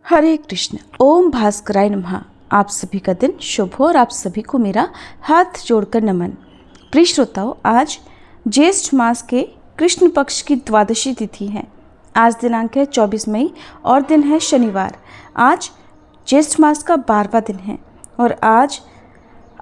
हरे कृष्ण। ओम भास्कराय नमः। आप सभी का दिन शुभ हो और आप सभी को मेरा हाथ जोड़कर नमन। प्रिय श्रोताओं, आज ज्येष्ठ मास के कृष्ण पक्ष की द्वादशी तिथि है। आज दिनांक है 24 मई और दिन है शनिवार। आज ज्येष्ठ मास का 12वां दिन है और आज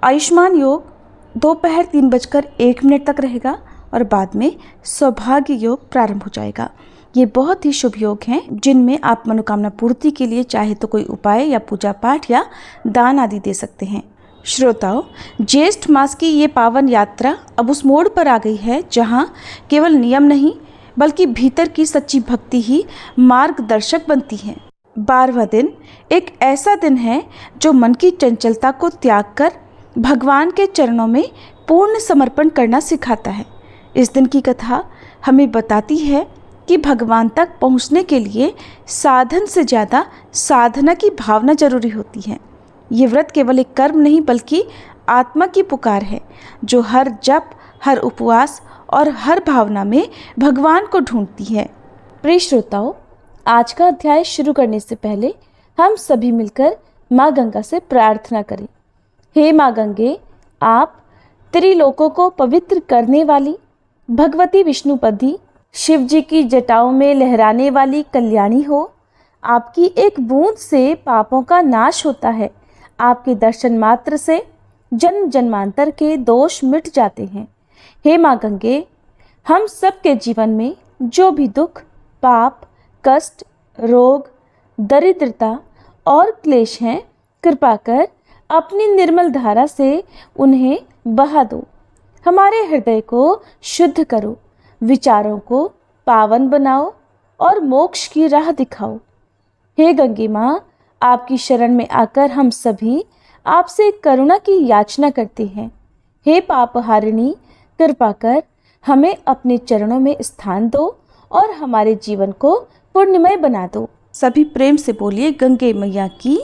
आयुष्मान योग दोपहर 3:01 तक रहेगा और बाद में सौभाग्य योग प्रारंभ हो जाएगा। ये बहुत ही शुभ योग हैं जिनमें आप मनोकामना पूर्ति के लिए चाहे तो कोई उपाय या पूजा पाठ या दान आदि दे सकते हैं। श्रोताओं, ज्येष्ठ मास की ये पावन यात्रा अब उस मोड़ पर आ गई है जहाँ केवल नियम नहीं बल्कि भीतर की सच्ची भक्ति ही मार्गदर्शक बनती है। 12वां दिन एक ऐसा दिन है जो मन की चंचलता को त्याग कर भगवान के चरणों में पूर्ण समर्पण करना सिखाता है। इस दिन की कथा हमें बताती है कि भगवान तक पहुंचने के लिए साधन से ज़्यादा साधना की भावना जरूरी होती है। ये व्रत केवल एक कर्म नहीं बल्कि आत्मा की पुकार है जो हर जप, हर उपवास और हर भावना में भगवान को ढूंढती है। प्रिय श्रोताओं, आज का अध्याय शुरू करने से पहले हम सभी मिलकर माँ गंगा से प्रार्थना करें। हे माँ गंगे, आप त्रिलोकों को पवित्र करने वाली भगवती विष्णुपदी, शिव जी की जटाओं में लहराने वाली कल्याणी हो। आपकी एक बूंद से पापों का नाश होता है। आपके दर्शन मात्र से जन्म जन्मांतर के दोष मिट जाते हैं। हे माँ गंगे, हम सबके जीवन में जो भी दुख, पाप, कष्ट, रोग, दरिद्रता और क्लेश हैं, कृपा कर अपनी निर्मल धारा से उन्हें बहा दो। हमारे हृदय को शुद्ध करो, विचारों को पावन बनाओ और मोक्ष की राह दिखाओ। हे गंगे माँ, आपकी शरण में आकर हम सभी आपसे करुणा की याचना करते हैं। हे पापहारिणी, कृपा कर हमें अपने चरणों में स्थान दो और हमारे जीवन को पुण्यमय बना दो। सभी प्रेम से बोलिए गंगे मैया की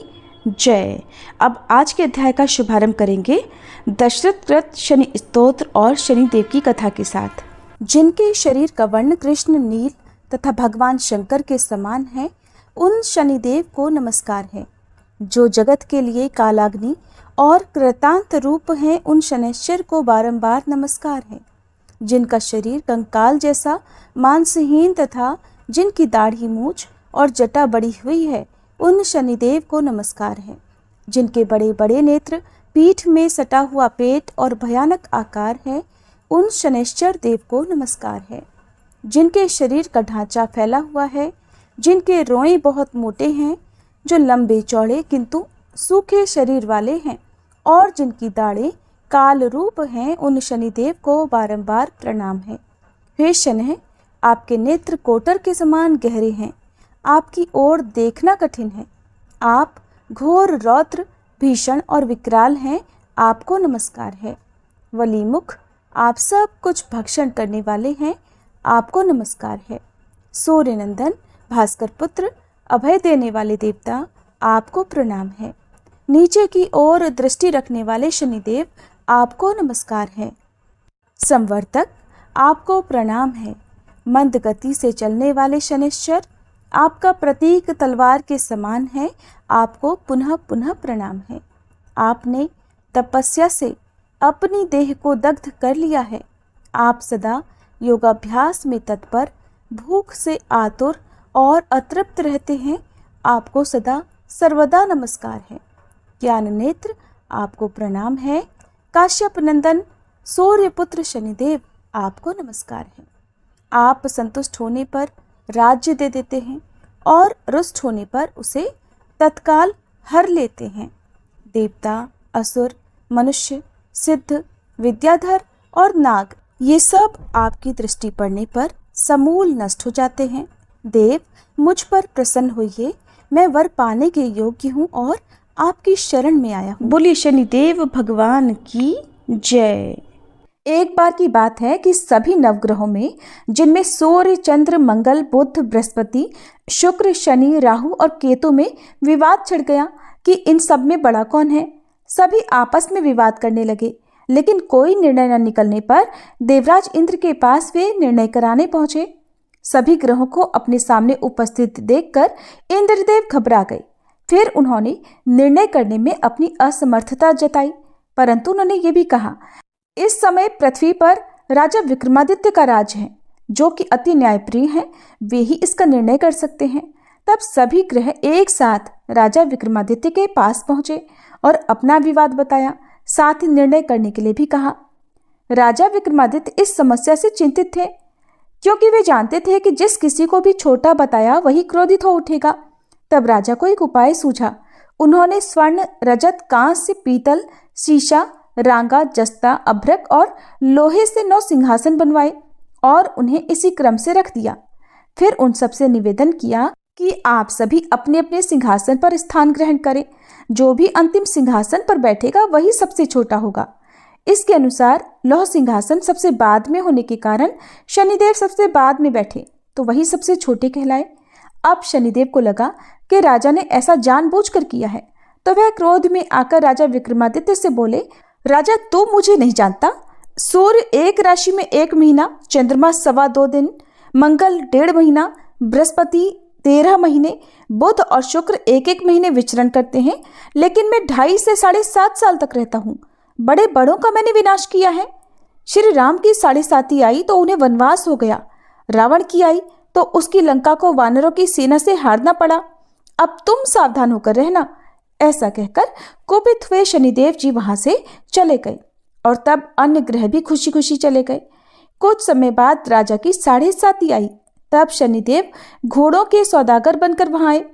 जय। अब आज के अध्याय का शुभारंभ करेंगे दशरथ कृत शनि स्तोत्र और शनिदेव की कथा के साथ। जिनके शरीर का वर्ण कृष्ण नील तथा भगवान शंकर के समान है, उन शनिदेव को नमस्कार है। जो जगत के लिए कालाग्नि और कृतांत रूप हैं, उन शनैश्चर को बारंबार नमस्कार है। जिनका शरीर कंकाल जैसा मांसहीन तथा जिनकी दाढ़ी मूछ और जटा बड़ी हुई है, उन शनिदेव को नमस्कार है। जिनके बड़े बड़े नेत्र, पीठ में सटा हुआ पेट और भयानक आकार है, उन शनैश्चर देव को नमस्कार है। जिनके शरीर का ढांचा फैला हुआ है, जिनके रोएं बहुत मोटे हैं, जो लंबे चौड़े किंतु सूखे शरीर वाले हैं और जिनकी दाढ़ें काल रूप हैं, उन शनिदेव को बारंबार प्रणाम है। हे शनैः, आपके नेत्र कोटर के समान गहरे हैं। आपकी ओर देखना कठिन है। आप घोर रौद्र, भीषण और विकराल हैं। आपको नमस्कार है। वलीमुख, आप सब कुछ भक्षण करने वाले हैं। आपको नमस्कार है। सूर्य नंदन, भास्कर पुत्र, अभय देने वाले देवता, आपको प्रणाम है। नीचे की ओर दृष्टि रखने वाले शनिदेव, आपको नमस्कार है। संवर्तक, आपको प्रणाम है। मंद गति से चलने वाले शनैश्चर, आपका प्रतीक तलवार के समान है। आपको पुनः पुनः प्रणाम है। आपने तपस्या से अपनी देह को दग्ध कर लिया है। आप सदा योगाभ्यास में तत्पर, भूख से आतुर और अतृप्त रहते हैं। आपको सदा सर्वदा नमस्कार है। ज्ञान नेत्र, आपको प्रणाम है। काश्यप नंदन, सूर्यपुत्र शनिदेव, आपको नमस्कार है। आप संतुष्ट होने पर राज्य दे देते हैं और रुष्ट होने पर उसे तत्काल हर लेते हैं। देवता, असुर, मनुष्य, सिद्ध, विद्याधर और नाग, ये सब आपकी दृष्टि पड़ने पर समूल नष्ट हो जाते हैं। देव, मुझ पर प्रसन्न होइए। मैं वर पाने के योग्य हूँ और आपकी शरण में आया हूँ। बोलिए शनिदेव भगवान की जय। एक बार की बात है कि सभी नवग्रहों में, जिनमें सूर्य, चंद्र, मंगल, बुध, बृहस्पति, शुक्र, शनि, राहु और केतु में विवाद छिड़ गया कि इन सब में बड़ा कौन है। सभी आपस में विवाद करने लगे, लेकिन कोई निर्णय न निकलने पर देवराज इंद्र के पास वे निर्णय कराने पहुंचे। सभी ग्रहों को अपने सामने उपस्थित देखकर इंद्रदेव घबरा गए। फिर उन्होंने निर्णय करने में अपनी असमर्थता जताई, परंतु उन्होंने ये भी कहा, इस समय पृथ्वी पर राजा विक्रमादित्य का राज है, जो कि अति न्यायप्रिय हैं, वे ही इसका निर्णय कर सकते हैं। तब सभी ग्रह एक साथ राजा विक्रमादित्य के पास पहुंचे और अपना विवाद बताया, साथ ही निर्णय करने के लिए भी कहा। राजा विक्रमादित्य इस समस्या से चिंतित थे, क्योंकि वे जानते थे कि जिस किसी को भी छोटा बताया वही क्रोधित हो उठेगा। तब राजा को एक उपाय सूझा। उन्होंने स्वर्ण, रजत, कांस्य, पीतल, शीशा, रांगा, जस्ता, अभ्रक और लोहे से 9 सिंहासन बनवाए और उन्हें इसी क्रम से रख दिया। फिर उन सबसे निवेदन किया कि आप सभी अपने अपने सिंहासन पर स्थान ग्रहण करें। जो भी अंतिम सिंहासन पर बैठेगा वही सबसे छोटा होगा। इसके अनुसार लौह सिंहासन सबसे बाद में होने के कारण शनिदेव सबसे बाद में बैठे तो वही सबसे छोटे कहलाए। अब शनिदेव को लगा कि राजा ने ऐसा जानबूझकर किया है, तो वह क्रोध में आकर राजा विक्रमादित्य से बोले, राजा तू मुझे नहीं जानता। सूर्य 1 राशि में 1 महीना, चंद्रमा 2.25 दिन, मंगल 1.5 महीना, बृहस्पति 13 महीने, बुध और शुक्र 1-1 महीने विचरण करते हैं, लेकिन मैं 2.5 से 7.5 साल तक रहता हूँ। बड़े बड़ों का मैंने विनाश किया है। श्री राम की 7.5 आई तो उन्हें वनवास हो गया। रावण की आई तो उसकी लंका को वानरों की सेना से हारना पड़ा। अब तुम सावधान होकर रहना। ऐसा कहकर कोपित हुए शनिदेव जी वहां से चले गए और तब अन्य ग्रह भी खुशी खुशी चले गए। कुछ समय बाद राजा की 7.5 आई। तब शनिदेव घोड़ों के सौदागर बनकर वहां आए।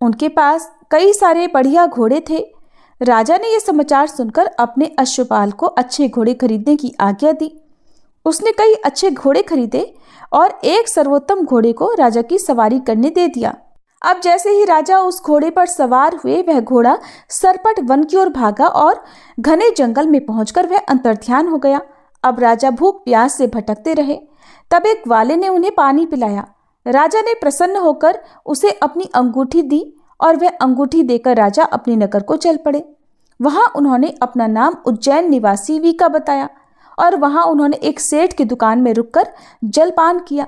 उनके पास कई सारे बढ़िया घोड़े थे। राजा ने यह समाचार सुनकर अपने अश्वपाल को अच्छे घोड़े खरीदने की आज्ञा दी। उसने कई अच्छे घोड़े खरीदे और एक सर्वोत्तम घोड़े को राजा की सवारी करने दे दिया। अब जैसे ही राजा उस घोड़े पर सवार हुए, वह घोड़ा सरपट वन की ओर भागा और घने जंगल में पहुंचकर वह अंतर्ध्यान हो गया। अब राजा भूख प्यास से भटकते रहे। तब एक ग्वाले ने उन्हें पानी पिलाया। राजा ने प्रसन्न होकर उसे अपनी अंगूठी दी और वह अंगूठी देकर राजा अपने नगर को चल पड़े। वहां उन्होंने अपना नाम उज्जैन निवासी वीका बताया और वहां उन्होंने एक सेठ की दुकान में रुककर जलपान किया।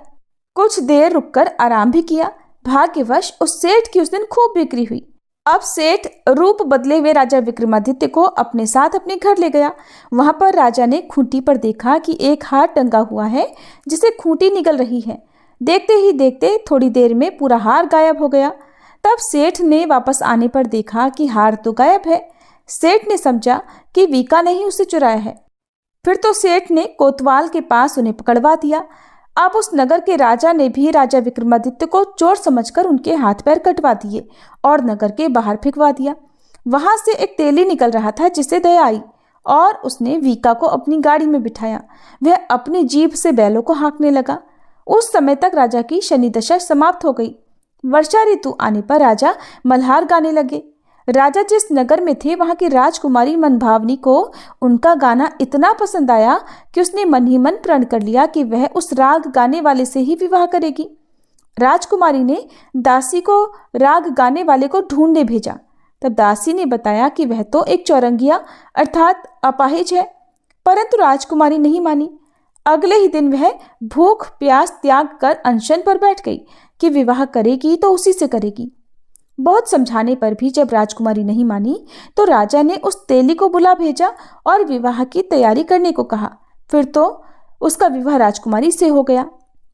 कुछ देर रुककर आराम भी किया। भाग्यवश उस सेठ की उस दिन खूब बिक्री हुई। अब सेठ रूप बदले हुए राजा विक्रमादित्य को अपने साथ अपने घर ले गया। वहां पर राजा ने खूंटी पर देखा कि एक हार टंगा हुआ है जिसे खूंटी निगल रही है। देखते ही देखते थोड़ी देर में पूरा हार गायब हो गया। तब सेठ ने वापस आने पर देखा कि हार तो गायब है। सेठ ने समझा कि वीका ने ही उसे चुराया है। फिर तो सेठ ने कोतवाल के पास उन्हें पकड़वा दिया। अब उस नगर के राजा ने भी राजा विक्रमादित्य को चोर समझकर उनके हाथ पैर कटवा दिए और नगर के बाहर फेंकवा दिया। वहां से एक तेली निकल रहा था जिसे दया आई और उसने वीका को अपनी गाड़ी में बिठाया। वह अपनी जीभ से बैलों को हाँकने लगा। उस समय तक राजा की शनि दशा समाप्त हो गई। वर्षा ऋतु आने पर राजा मल्हार गाने लगे। राजा जिस नगर में थे वहां की राजकुमारी मनभावनी को उनका गाना इतना पसंद आया कि उसने मन ही मन प्रण कर लिया कि वह उस राग गाने वाले से ही विवाह करेगी। राजकुमारी ने दासी को राग गाने वाले को ढूंढने भेजा। तब दासी ने बताया कि वह तो एक चौरंगिया अर्थात अपाहिज है, परंतु राजकुमारी नहीं मानी। अगले ही दिन वह भूख प्यास त्याग कर अनशन पर बैठ गई कि विवाह करेगी तो उसी से करेगी। बहुत समझाने पर भी जब राजकुमारी नहीं मानी तो राजा ने उस तेली को बुला भेजा और विवाह की तैयारी करने को कहा। फिर तो उसका विवाह राजकुमारी से हो गया।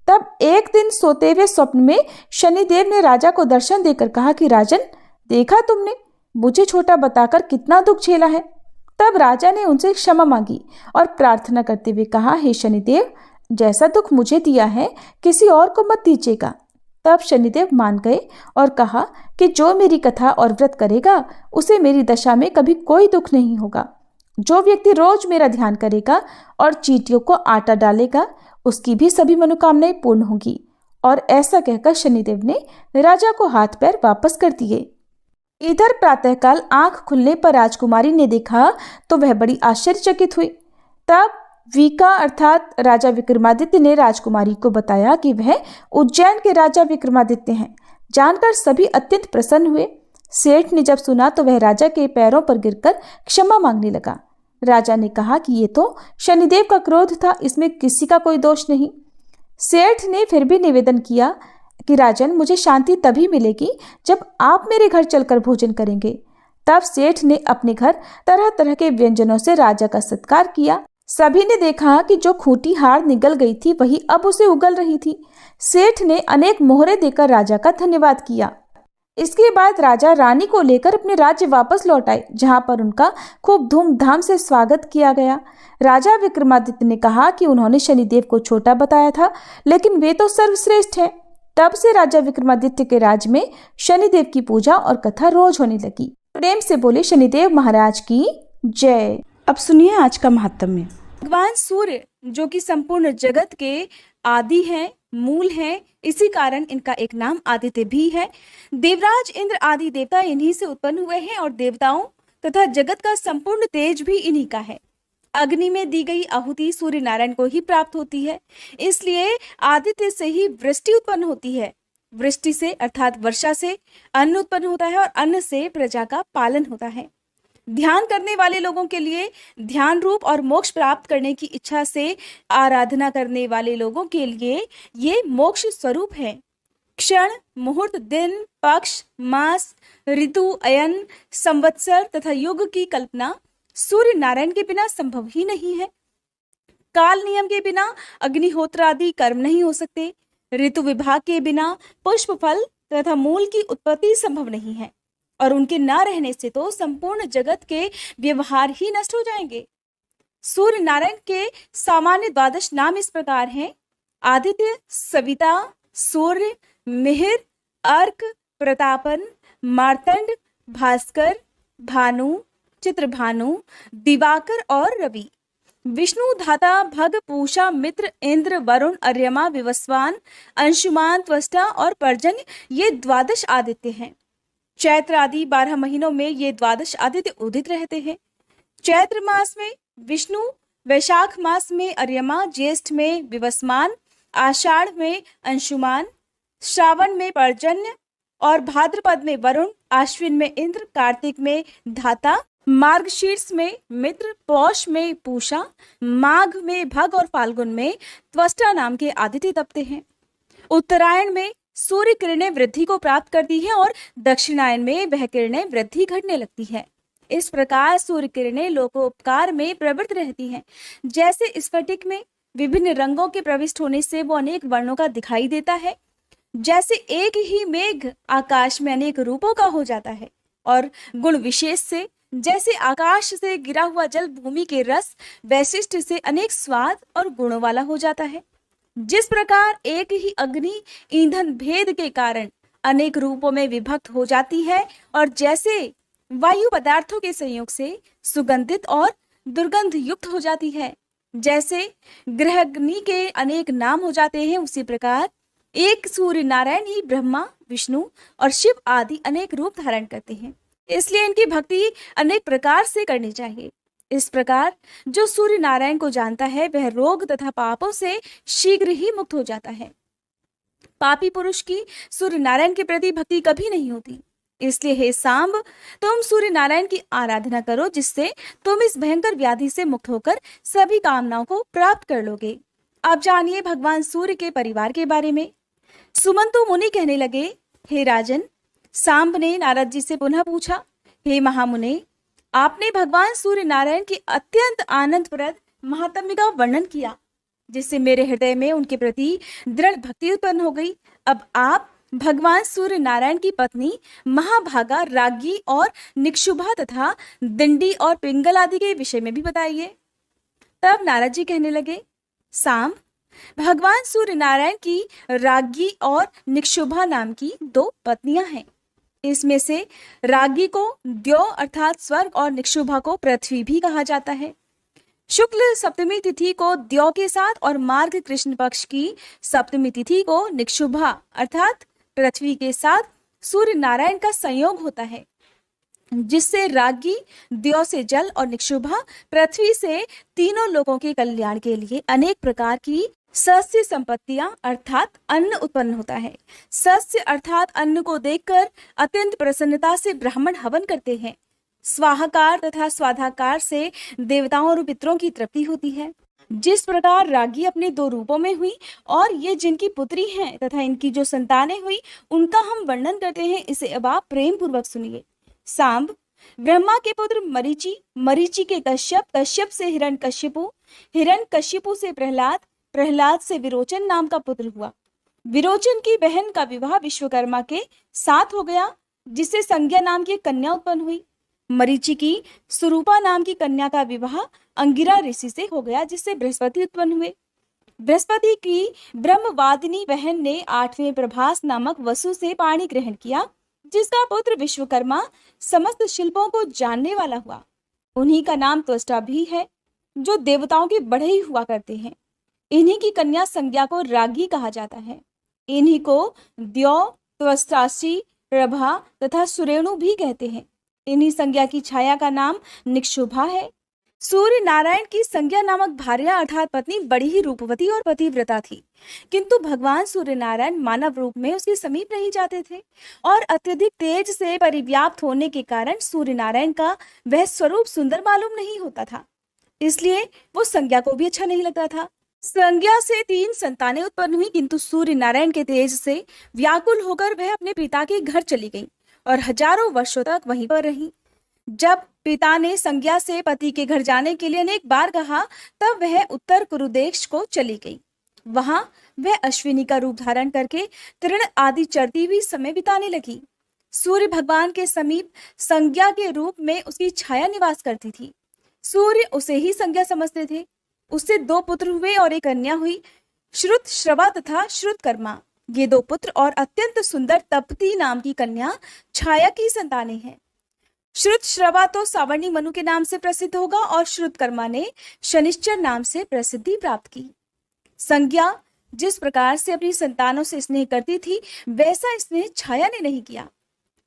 तब एक दिन सोते हुए स्वप्न में शनिदेव ने राजा को दर्शन देकर कहा कि राजन, देखा तुमने मुझे छोटा बताकर कितना दुख झेला है। तब राजा ने उनसे क्षमा मांगी और प्रार्थना करते हुए कहा, हे शनिदेव, जैसा दुख मुझे दिया है किसी और को मत दीजिएगा। तब शनिदेव मान गए और कहा कि जो मेरी कथा और व्रत करेगा उसे मेरी दशा में कभी कोई दुख नहीं होगा। जो व्यक्ति रोज मेरा ध्यान करेगा और चींटियों को आटा डालेगा उसकी भी सभी मनोकामनाएं पूर्ण होंगी। और ऐसा कहकर शनिदेव ने राजा को हाथ पैर वापस कर दिए। इधर प्रातःकाल आंख खुलने पर राजकुमारी ने देखा तो वह बड़ी आश्चर्यचकित हुई। तब वीका अर्थात राजा विक्रमादित्य ने राजकुमारी को बताया कि वह उज्जैन के राजा विक्रमादित्य हैं। जानकर सभी अत्यंत प्रसन्न हुए। सेठ ने जब सुना तो वह राजा के पैरों पर गिरकर क्षमा मांगने लगा। राजा ने कहा कि ये तो शनिदेव का क्रोध था, इसमें किसी का कोई दोष नहीं। सेठ ने फिर भी निवेदन किया कि राजन, मुझे शांति तभी मिलेगी जब आप मेरे घर चलकर भोजन करेंगे। तब सेठ ने अपने घर तरह तरह के व्यंजनों से राजा का सत्कार किया। सभी ने देखा कि जो खूंटी हार निगल गई थी वही अब उसे उगल रही थी। सेठ ने अनेक मोहरे देकर राजा का धन्यवाद किया। इसके बाद राजा रानी को लेकर अपने राज्य वापस लौट आए, जहां पर उनका खूब धूमधाम से स्वागत किया गया। राजा विक्रमादित्य ने कहा कि उन्होंने शनिदेव को छोटा बताया था, लेकिन वे तो सर्वश्रेष्ठ हैं। तब से राजा विक्रमादित्य के राज्य में शनिदेव की पूजा और कथा रोज होने लगी। प्रेम से बोले शनिदेव महाराज की जय। अब सुनिए आज का महात्म्य। भगवान सूर्य जो कि संपूर्ण जगत के आदि हैं, मूल हैं, इसी कारण इनका एक नाम आदित्य भी है। देवराज इंद्र आदि देवता इन्हीं से उत्पन्न हुए हैं और देवताओं तथा जगत का संपूर्ण तेज भी इन्हीं का है। अग्नि में दी गई आहुति सूर्य नारायण को ही प्राप्त होती है, इसलिए आदित्य से ही वृष्टि उत्पन्न होती है। वृष्टि से अर्थात वर्षा से अन्न उत्पन्न होता है और अन्न से प्रजा का पालन होता है। ध्यान करने वाले लोगों के लिए ध्यान रूप और मोक्ष प्राप्त करने की इच्छा से आराधना करने वाले लोगों के लिए ये मोक्ष स्वरूप है। क्षण, मुहूर्त, दिन, पक्ष, मास, ऋतु, अयन, संवत्सर तथा युग की कल्पना सूर्य नारायण के बिना संभव ही नहीं है। काल नियम के बिना अग्निहोत्र आदि कर्म नहीं हो सकते। ऋतु विभाग के बिना पुष्प, फल तथा मूल की उत्पत्ति संभव नहीं है, और उनके न रहने से तो संपूर्ण जगत के व्यवहार ही नष्ट हो जाएंगे। सूर्य नारायण के सामान्य 12 नाम इस प्रकार हैं: आदित्य, सविता, सूर्य, मिहिर, अर्क, प्रतापन, मार्तंड, भास्कर, भानु, चित्रभानु, दिवाकर और रवि। विष्णु, धाता, भग, पूषा, मित्र, इंद्र, वरुण, अर्यमा, विवस्वान, अंशुमान, त्वष्टा और पर्जन्य, ये 12 आदित्य हैं। चैत्र आदि 12 महीनों में ये 12 आदित्य उदित रहते हैं। चैत्र मास में विष्णु, वैशाख मास में अर्यमा, ज्येष्ठ में विवस्वान, आषाढ़ में अंशुमान, श्रावण में पर्जन्य और भाद्रपद में वरुण, आश्विन में इंद्र, कार्तिक में धाता, मार्गशीर्ष में मित्र, पौष में पूषा, माघ में भग और फाल्गुन में त्वष्टा नाम के आदित्य तपते हैं। उत्तरायण में सूर्य किरणें वृद्धि को प्राप्त करती है और दक्षिणायन में वह किरणें वृद्धि घटने लगती है। इस प्रकार सूर्य किरणें लोकोपकार में प्रवृत्त रहती हैं। जैसे स्फटिक में विभिन्न रंगों के प्रविष्ट होने से वो अनेक वर्णों का दिखाई देता है, जैसे एक ही मेघ आकाश में अनेक रूपों का हो जाता है, और गुण विशेष से जैसे आकाश से गिरा हुआ जल भूमि के रस वैशिष्ट से अनेक स्वाद और गुणों वाला हो जाता है। जिस प्रकार एक ही अग्नि ईंधन भेद के कारण अनेक रूपों में विभक्त हो जाती है, और जैसे वायु पदार्थों के संयोग से सुगंधित और दुर्गंध युक्त हो जाती है, जैसे ग्रहाग्नि के अनेक नाम हो जाते हैं, उसी प्रकार एक सूर्य नारायण ही ब्रह्मा, विष्णु और शिव आदि अनेक रूप धारण करते हैं। इसलिए इनकी भक्ति अनेक प्रकार से करनी चाहिए। इस प्रकार जो सूर्य नारायण को जानता है वह रोग तथा पापों से शीघ्र ही मुक्त हो जाता है। पापी पुरुष की सूर्य नारायण के प्रति भक्ति कभी नहीं होती। इसलिए हे सांब, तुम सूर्य नारायण की आराधना करो, जिससे तुम इस भयंकर व्याधि से मुक्त होकर सभी कामनाओं को प्राप्त कर लोगे। अब जानिए भगवान सूर्य के परिवार के बारे में। सुमंतु मुनि कहने लगे, हे राजन, सांब ने नारद जी से पुनः पूछा, हे महामुने, आपने भगवान सूर्य नारायण की अत्यंत आनंदप्रद महात्म्य का वर्णन किया, जिससे मेरे हृदय में उनके प्रति दृढ़ भक्ति उत्पन्न हो गई। अब आप भगवान सूर्य नारायण की पत्नी महाभागा, राज्ञी और निक्षुभा तथा दिंडी और पिंगल आदि के विषय में भी बताइए। तब नारद जी कहने लगे, सांब, भगवान सूर्य नारायण की राज्ञी और निक्षुभा नाम की 2 पत्नियां हैं। इसमें से राज्ञी को द्यौ अर्थात स्वर्ग और निक्षुभा को पृथ्वी भी कहा जाता है। शुक्ल सप्तमी तिथि को द्यौ के साथ और मार्ग कृष्ण पक्ष की सप्तमी तिथि को निक्षुभा अर्थात पृथ्वी के साथ सूर्य नारायण का संयोग होता है, जिससे राज्ञी द्यौ से जल और निक्षुभा पृथ्वी से तीनों लोगों के कल्याण के लिए अनेक प्रकार की सस्य संपत्तियां अर्थात अन्न उत्पन्न होता है। सस्य अर्थात अन्न को देखकर अत्यंत प्रसन्नता से ब्राह्मण हवन करते हैं। स्वाहाकार तथा स्वाधाकार से देवताओं और पितरों की तृप्ति होती है। जिस प्रकार रागी अपने दो रूपों में हुई और ये जिनकी पुत्री हैं तथा इनकी जो संतानें हुई उनका हम वर्णन करते हैं, इसे अब आप प्रेम पूर्वक सुनिए। सांब ब्रह्मा के पुत्र मरीचि, मरीचि के कश्यप, कश्यप से हिरण्यकशिपु, हिरण्यकशिपु से प्रहलाद, प्रहलाद से विरोचन नाम का पुत्र हुआ। विरोचन की बहन का विवाह विश्वकर्मा के साथ हो गया, जिससे संज्ञा नाम की कन्या उत्पन्न हुई। मरीचि की सुरूपा नाम की कन्या का विवाह अंगिरा ऋषि से हो गया, जिससे बृहस्पति उत्पन्न हुए। बृहस्पति की ब्रह्मवादिनी बहन ने 8वें प्रभास नामक वसु से पाणी ग्रहण किया, जिसका पुत्र विश्वकर्मा समस्त शिल्पों को जानने वाला हुआ। उन्हीं का नाम त्वष्टा भी है, जो देवताओं के बड़े ही हुआ करते हैं। इन्हीं की कन्या संज्ञा को रागी कहा जाता है। इन्हीं को द्यौ, त्वष्टाशी, प्रभा तथा सुरेणु भी कहते हैं। इन्हीं संज्ञा की छाया का नाम निक्षुभा है। सूर्य नारायण की संज्ञा नामक भार्या अर्थात पत्नी बड़ी ही रूपवती और पतिव्रता थी, किंतु भगवान सूर्य नारायण मानव रूप में उसके समीप नहीं जाते थे और अत्यधिक तेज से परिव्याप्त होने के कारण सूर्य नारायण का वह स्वरूप सुंदर मालूम नहीं होता था, इसलिए वो संज्ञा को भी अच्छा नहीं लगता था। संज्ञा से 3 संतानें उत्पन्न हुई, किंतु सूर्य नारायण के तेज से व्याकुल होकर वह अपने पिता के घर चली गई और हजारों वर्षों तक वहीं पर रही। जब पिता ने संज्ञा से पति के घर जाने के लिए अनेक बार कहा, तब वह उत्तर कुरुदेश को चली गई। वहां वह अश्विनी का रूप धारण करके तृण आदि चरती हुई समय बिताने लगी। सूर्य भगवान के समीप संज्ञा के रूप में उसकी छाया निवास करती थी। सूर्य उसे ही संज्ञा समझते थे। उससे 2 पुत्र हुए और एक कन्या हुई, श्रुत श्रवा तथा श्रुतकर्मा। ये 2 पुत्र और अत्यंत सुंदर तपती नाम की कन्या छाया की संतानें हैं। श्रुत श्रवा तो सावर्णी मनु के नाम से प्रसिद्ध होगा और श्रुतकर्मा ने शनिश्चर नाम से प्रसिद्धि प्राप्त की। संज्ञा जिस प्रकार से अपनी संतानों से स्नेह करती थी, वैसा स्नेह छाया ने नहीं किया।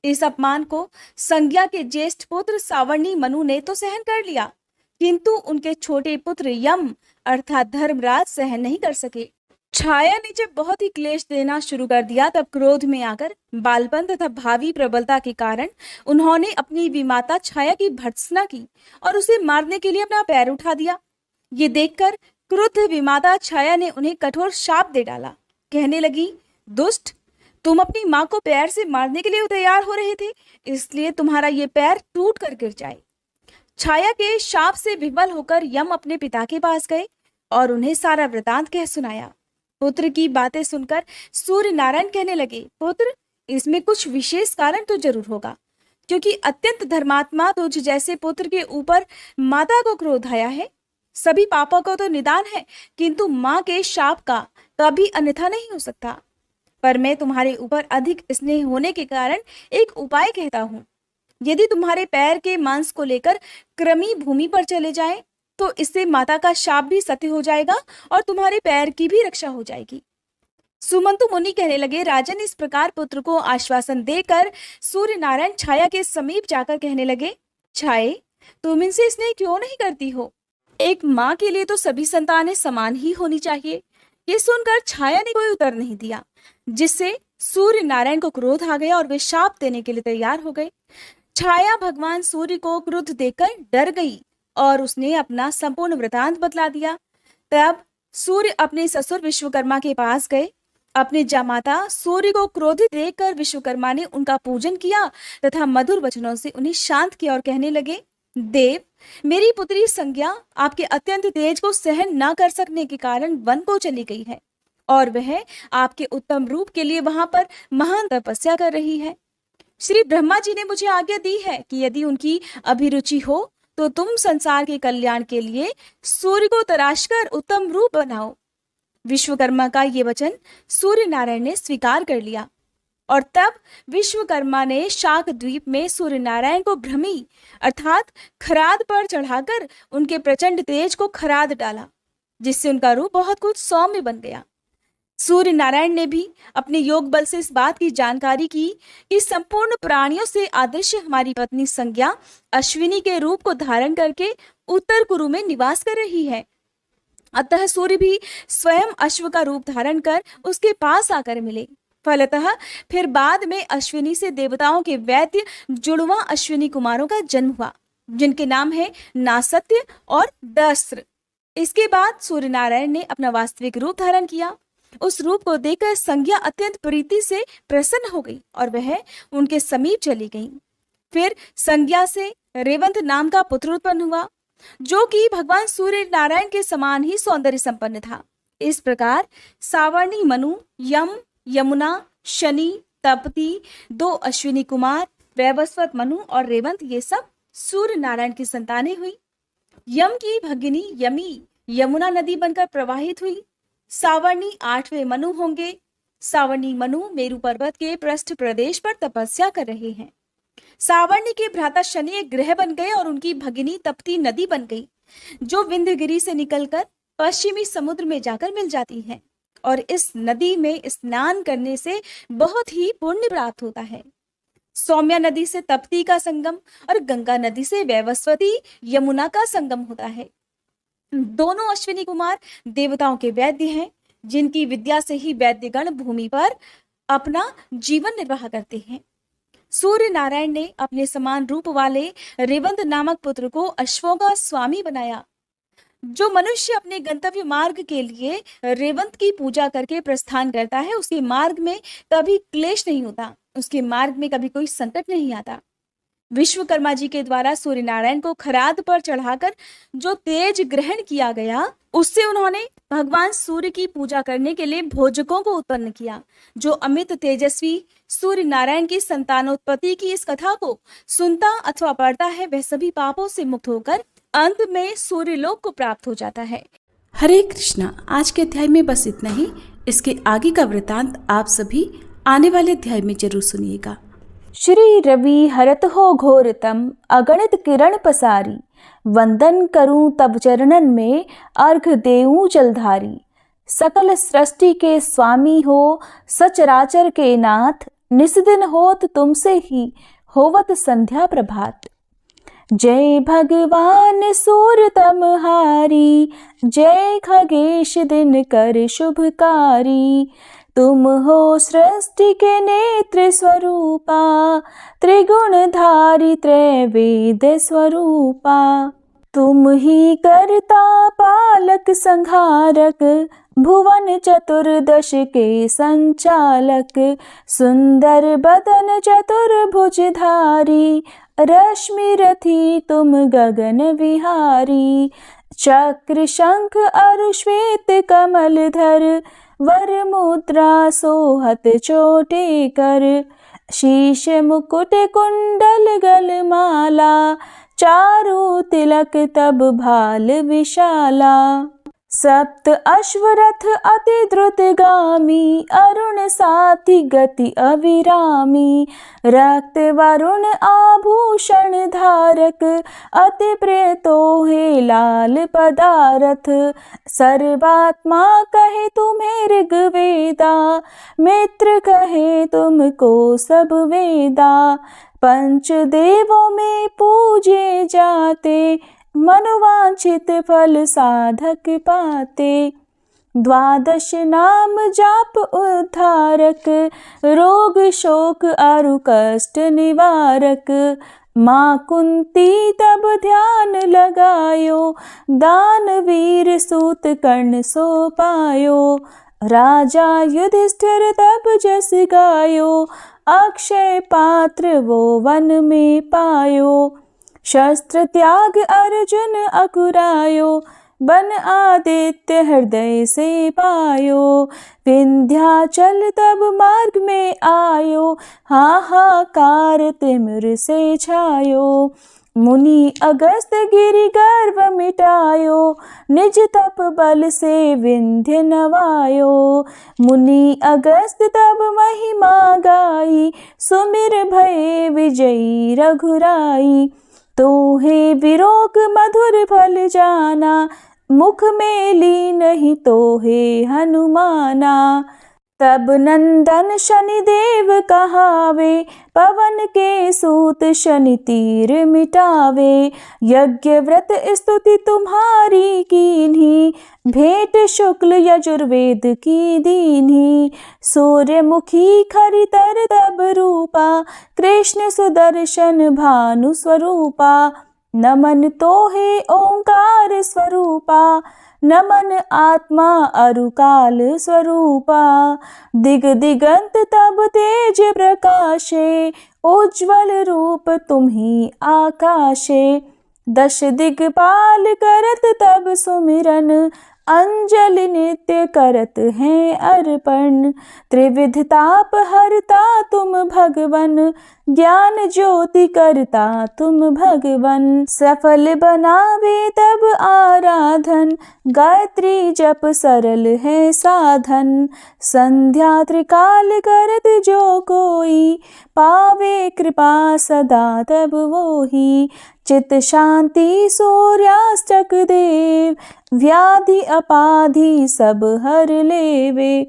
इस अपमान को संज्ञा के ज्येष्ठ पुत्र सावर्णी मनु ने तो सहन कर लिया, किंतु उनके छोटे पुत्र यम अर्थात धर्मराज सहन नहीं कर सके। छाया ने जब बहुत ही क्लेश देना शुरू कर दिया, तब क्रोध में आकर बालपन तथा भावी प्रबलता के कारण उन्होंने अपनी विमाता छाया की भर्त्सना की और उसे मारने के लिए अपना पैर उठा दिया। ये देखकर क्रुद्ध विमाता छाया ने उन्हें कठोर शाप दे डाला। कहने लगी, दुष्ट, तुम अपनी माँ को पैर से मारने के लिए तैयार हो रहे थे, इसलिए तुम्हारा ये पैर टूट कर गिर जाए। छाया के शाप से विवल होकर यम अपने पिता के पास गए और उन्हें सारा वृतांत कह सुनाया। पुत्र की बातें सुनकर सूर्य नारायण कहने लगे, पुत्र, इसमें कुछ विशेष कारण तो जरूर होगा, क्योंकि अत्यंत धर्मात्मा तुझ जैसे पुत्र के ऊपर माता को क्रोध आया है। सभी पापों को तो निदान है, किंतु माँ के शाप का कभी अन्यथा नहीं हो सकता। पर मैं तुम्हारे ऊपर अधिक स्नेह होने के कारण एक उपाय कहता हूँ। यदि तुम्हारे पैर के मांस को लेकर कृमि भूमि पर चले जाए, तो इससे माता का शाप भी सत्य हो जाएगा और तुम्हारे पैर की भी रक्षा हो जाएगी। सुमंतु मुनि कहने लगे, राजन, इस प्रकार पुत्र को आश्वासन देकर सूर्य नारायण छाया के समीप जाकर कहने लगे, छाये, तुम इनसे स्नेह क्यों नहीं करती हो? एक माँ के लिए तो सभी संतानें समान ही होनी चाहिए। ये सुनकर छाया ने कोई उत्तर नहीं दिया, जिससे सूर्य नारायण को क्रोध आ गया और वे शाप देने के लिए तैयार हो गए। छाया भगवान सूर्य को क्रुद्ध देखकर डर गई और उसने अपना संपूर्ण वृतांत बतला दिया। तब सूर्य अपने ससुर विश्वकर्मा के पास गए। अपने जामाता सूर्य को क्रोधित देखकर विश्वकर्मा ने उनका पूजन किया तथा मधुर वचनों से उन्हें शांत किया और कहने लगे, देव, मेरी पुत्री संज्ञा आपके अत्यंत तेज को सहन न कर सकने के कारण वन को चली गई है और वह आपके उत्तम रूप के लिए वहां पर महान तपस्या कर रही है। श्री ब्रह्मा जी ने मुझे आज्ञा दी है कि यदि उनकी अभिरुचि हो तो तुम संसार के कल्याण के लिए सूर्य को तराशकर उत्तम रूप बनाओ। विश्वकर्मा का ये वचन सूर्य नारायण ने स्वीकार कर लिया और तब विश्वकर्मा ने शाक द्वीप में सूर्य नारायण को भ्रमी अर्थात खराद पर चढ़ाकर उनके प्रचंड तेज को खराद डाला, जिससे उनका रूप बहुत कुछ सौम्य बन गया। सूर्य नारायण ने भी अपने योग बल से इस बात की जानकारी की कि संपूर्ण प्राणियों से आदर्श हमारी पत्नी संज्ञा अश्विनी के रूप को धारण करके उत्तर कुरु में निवास कर रही है। अतः सूर्य भी स्वयं अश्व का रूप धारण कर उसके पास आकर मिले। फलतः फिर बाद में अश्विनी से देवताओं के वैद्य जुड़वा अश्विनी कुमारों का जन्म हुआ, जिनके नाम है नासत्य और दस्र। इसके बाद सूर्य नारायण ने अपना वास्तविक रूप धारण किया। उस रूप को देखकर संज्ञा अत्यंत प्रीति से प्रसन्न हो गई और वह उनके समीप चली गई। फिर संज्ञा से रेवंत नाम का पुत्र उत्पन्न हुआ, जो कि भगवान सूर्य नारायण के समान ही सौंदर्य संपन्न था। इस प्रकार सावर्णी मनु, यम, यमुना, शनि, तपती, 2 अश्विनी कुमार, वैवस्वत मनु और रेवंत, ये सब सूर्य नारायण की संतानें हुई। यम की भगिनी यमी यमुना नदी बनकर प्रवाहित हुई। सावर्णी 8वें मनु होंगे। सावर्णी मनु मेरु पर्वत के पृष्ठ प्रदेश पर तपस्या कर रहे हैं। सावर्णी के भ्राता शनि एक ग्रह बन गए और उनकी भगिनी तपती नदी बन गई, जो विंध्यगिरि से निकलकर पश्चिमी समुद्र में जाकर मिल जाती है। और इस नदी में स्नान करने से बहुत ही पुण्य प्राप्त होता है। सौम्या नदी से तप्ती का संगम और गंगा नदी से वैवस्वती यमुना का संगम होता है। दोनों अश्विनी कुमार देवताओं के वैद्य हैं, जिनकी विद्या से ही वैद्यगण भूमि पर अपना जीवन निर्वाह करते हैं। सूर्य नारायण ने अपने समान रूप वाले रेवंत नामक पुत्र को अश्वों का स्वामी बनाया। जो मनुष्य अपने गंतव्य मार्ग के लिए रेवंत की पूजा करके प्रस्थान करता है, उसके मार्ग में कभी क्लेश नहीं होता, उसके मार्ग में कभी कोई संकट नहीं आता। विश्वकर्मा जी के द्वारा सूर्य नारायण को खराद पर चढ़ाकर जो तेज ग्रहण किया गया, उससे उन्होंने भगवान सूर्य की पूजा करने के लिए भोजकों को उत्पन्न किया। जो अमित तेजस्वी सूर्य नारायण की संतानोत्पत्ति की इस कथा को सुनता अथवा पढ़ता है, वह सभी पापों से मुक्त होकर अंत में सूर्य लोक को प्राप्त हो जाता है। हरे कृष्णा। आज के अध्याय में बस इतना ही। इसके आगे का वृतांत आप सभी आने वाले अध्याय में जरूर सुनिएगा। श्री रवि हरत हो घोरतम अगणित किरण पसारी, वंदन करूं तब चरणन में अर्घ देऊं जलधारी। सकल सृष्टि के स्वामी हो सचराचर के नाथ, निस्दिन होत तुमसे ही होवत संध्या प्रभात। जय भगवान सूरतमहारी, जय खगेश दिन कर शुभकारी। तुम हो सृष्टि के नेत्र स्वरूपा, त्रिगुणधारी त्रैवेद स्वरूपा। तुम ही करता पालक संहारक, भुवन चतुर्दश के संचालक। सुंदर बदन चतुर्भुजधारी, रश्मि रथी तुम गगन विहारी। चक्र शंख अरु श्वेत कमलधर, वर मुद्रा सोहत चोटे कर। शीश मुकुट कुंडल गलमाला, चारु तिलक तब भाल विशाला। सप्त अश्वरथ अति द्रुतगामी, अरुण साथी गति अविरामी। रक्त वरुण आभूषण धारक, अति प्रिय तोहे लाल पदारथ। सर्वात्मा कहे तुम्हें ऋग्वेदा, मित्र कहे तुमको सब वेदा। पंच देवों में पूजे जाते, मनोवांछित फल साधक पाते। द्वादश नाम जाप उद्धारक, रोग शोक अरु कष्ट निवारक। माँ कुंती तब ध्यान लगायो, दानवीर सूत कर्ण सो पायो। राजा युधिष्ठिर तब जस गायो, अक्षय पात्र वो वन में पायो। शस्त्र त्याग अर्जुन अकुरायो, बन आदित्य हृदय से पायो। विंध्याचल तब मार्ग में आयो, हाहाकार तिमिर से छायो। मुनि अगस्त गिरि गर्व मिटायो, निज तप बल से विंध्य नवायो। मुनि अगस्त तब महिमा गाई, सुमिर भये विजयी रघुराई। तोहे विरोग मधुर फल जाना, मुख में ली नहीं तोहे हनुमाना। तब नंदन शनिदेव कहावे, पवन के सूत शनि तीर मिटावे। यज्ञ व्रत स्तुति तुम्हारी कीन्ही, भेंट शुक्ल यजुर्वेद की दीन्ही। सूर्यमुखी खरितर तब रूपा, कृष्ण सुदर्शन भानु स्वरूपा। नमन तोहे ओंकार स्वरूपा, नमन आत्मा अरुकाल स्वरूपा। दिग दिगंत तब तेज प्रकाशे, उज्ज्वल रूप तुम्ही आकाशे। दश दिगपाल करत तब सुमिरन, अंजलि नित्य करत हैं अर्पण। त्रिविध ताप हरता तुम भगवन, ज्ञान ज्योति करता तुम भगवन। सफल बनावे तब आराधन, गायत्री जप सरल है साधन। संध्या त्रिकाल करत जो कोई, पावे कृपा सदा तब वोही। चित शांति सूर्यास्तक देव, व्याधि अपाधि सब हर लेवे।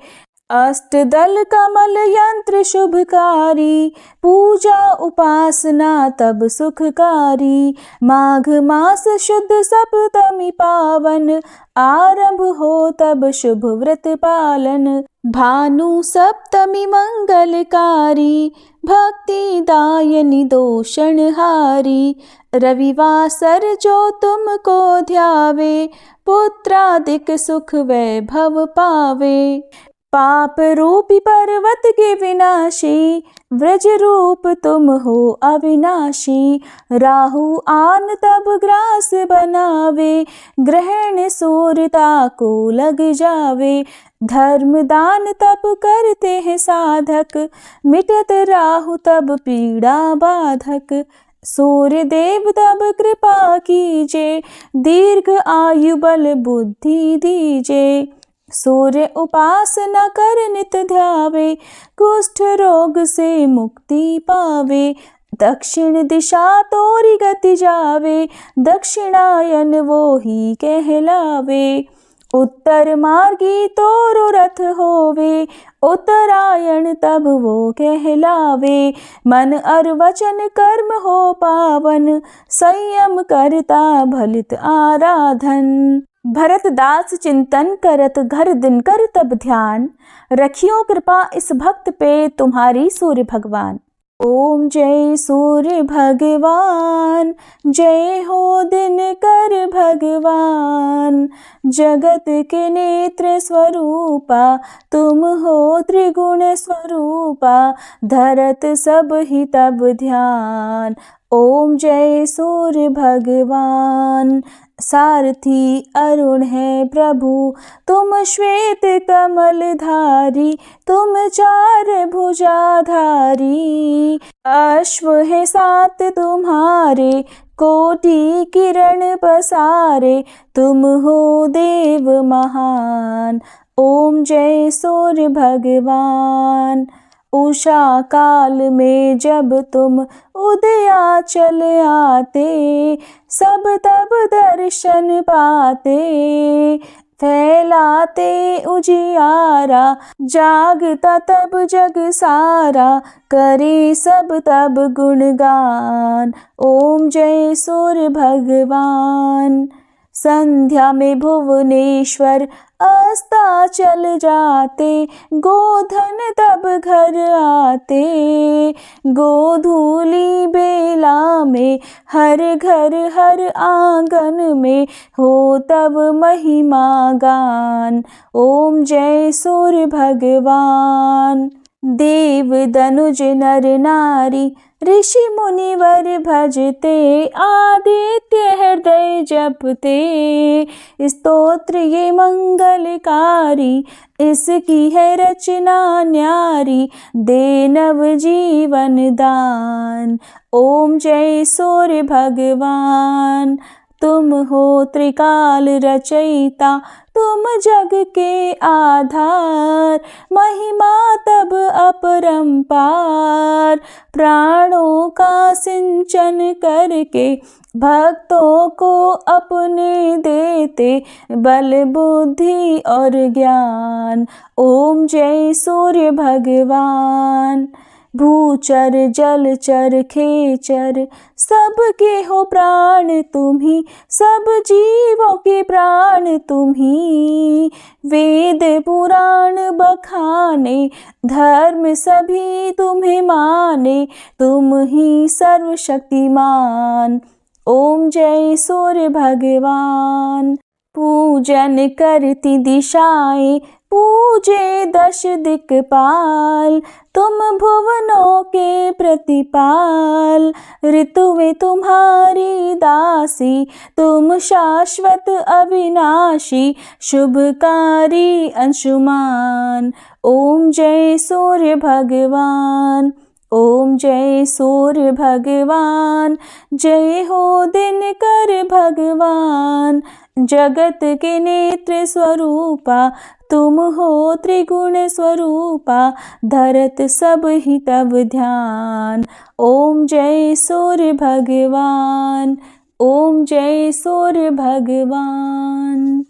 अष्टदल कमल यंत्र शुभकारी, पूजा उपासना तब सुखकारी। माघ मास शुद्ध सप्तमी पावन, आरंभ हो तब शुभ व्रत पालन। भानु सप्तमी मंगलकारी, भक्ति दायनी दोषणहारी। रविवासर जो तुमको ध्यावे, पुत्रादिक सुख वैभव पावे। पाप रूपी पर्वत के विनाशी, व्रज रूप तुम हो अविनाशी। राहु आन तब ग्रास बनावे, ग्रहण सूर्यता को लग जावे। धर्म दान तब करते हैं साधक, मिटत राहु तब पीड़ा बाधक। सूर्य देव तब कृपा कीजे, दीर्घ आयु बल बुद्धि दीजे। सूर्य उपासना कर नित ध्यावे, कुष्ठ रोग से मुक्ति पावे। दक्षिण दिशा तोरी गति जावे, दक्षिणायन वो ही कहलावे। उत्तर मार्गी तोरो रथ होवे, उत्तरायण तब वो कहलावे। मन और वचन कर्म हो पावन, संयम करता भलित आराधन। भरत दास चिंतन करत घर दिन कर तब ध्यान, रखियो कृपा इस भक्त पे तुम्हारी सूर्य भगवान। ओम जय सूर्य भगवान, जय हो दिन कर भगवान। जगत के नेत्र स्वरूपा, तुम हो त्रिगुण स्वरूपा। धरत सब ही तब ध्यान, ओम जय सूर्य भगवान। सारथी अरुण है प्रभु, तुम श्वेत कमल धारी। तुम चार भुजाधारी, अश्व है सात तुम्हारे। कोटि किरण पसारे, तुम हो देव महान। ओम जय सूर्य भगवान। उषा काल में जब तुम उदयाचल आते, सब तब दर्शन पाते। फैलाते उजियारा, जागता तब जग सारा। करे सब तब गुणगान, ओम जय सूर्य भगवान। संध्या में भुवनेश्वर अस्ताचल जाते, गोधन तब घर आते। गोधूली बेला में हर घर हर आंगन में, हो तब महिमा गान। ओम जय सूर्य भगवान। देव दनुज नर नारी, ऋषि मुनिवर भजते। आदित्य हृदय जपते, स्तोत्र ये मंगलकारी। इसकी है रचना न्यारी, दे नव जीवन दान। ओम जय सूर्य भगवान। तुम हो त्रिकाल रचयिता, तुम जग के आधार। महिमा तब अपरंपार, प्राणों का सिंचन करके। भक्तों को अपने देते, बल बुद्धि और ज्ञान। ओम जय सूर्य भगवान। भूचर जलचर खेचर, सबके हो प्राण तुम्ही। सब जीवों के प्राण तुम्ही। वेद पुराण बखाने, धर्म सभी तुम्हें माने। तुम ही सर्वशक्तिमान, ओम जय सूर्य भगवान। पूजन करती दिशाएं पूजे दश दिक्पाल, तुम भुवनों के प्रतिपाल। ऋतुएं तुम्हारी दासी, तुम शाश्वत अविनाशी, शुभकारी अंशुमान। ओम जय सूर्य भगवान। ओम जय सूर्य भगवान। जय हो दिनकर भगवान। जगत के नेत्र स्वरूपा, तुम हो त्रिगुण स्वरूपा, धरत सब ही तब ध्यान। ओम जय सूर्य भगवान। ओम जय सूर्य भगवान।